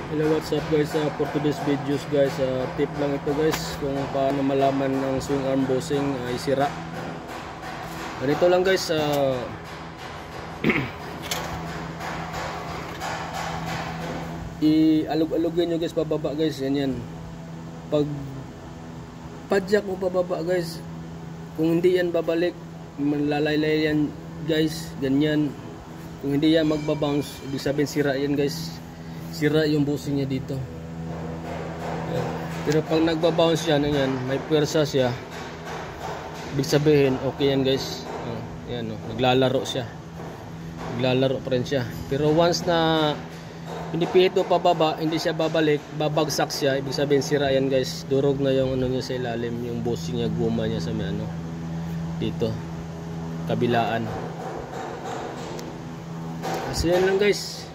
Hello, what's up guys, for today's videos guys, tip lang ito guys kung paano malaman ng swing arm bossing ay sira. Ganito lang guys, i-alog-alogin nyo guys pababa guys, ganyan. Pag padjak mo pababa guys, kung hindi yan babalik, malalaylay yan guys, ganyan. Kung hindi yan magbabounce, ibig sabihin sira yan guys. Sira yung bossing niya dito. Ayan. Pero pag nagbabounce yan, ayan, may pwersa siya, ibig sabihin okay yan guys. Ayan, naglalaro siya, naglalaro pa rin siya. Pero once na pinipihit mo pababa, hindi siya babalik, babagsak siya, ibig sabihin sira yan guys. Durog na yung ano niya sa ilalim, yung bossing niya, guma niya sa may ano dito, kabilaan. Kasi yan lang guys.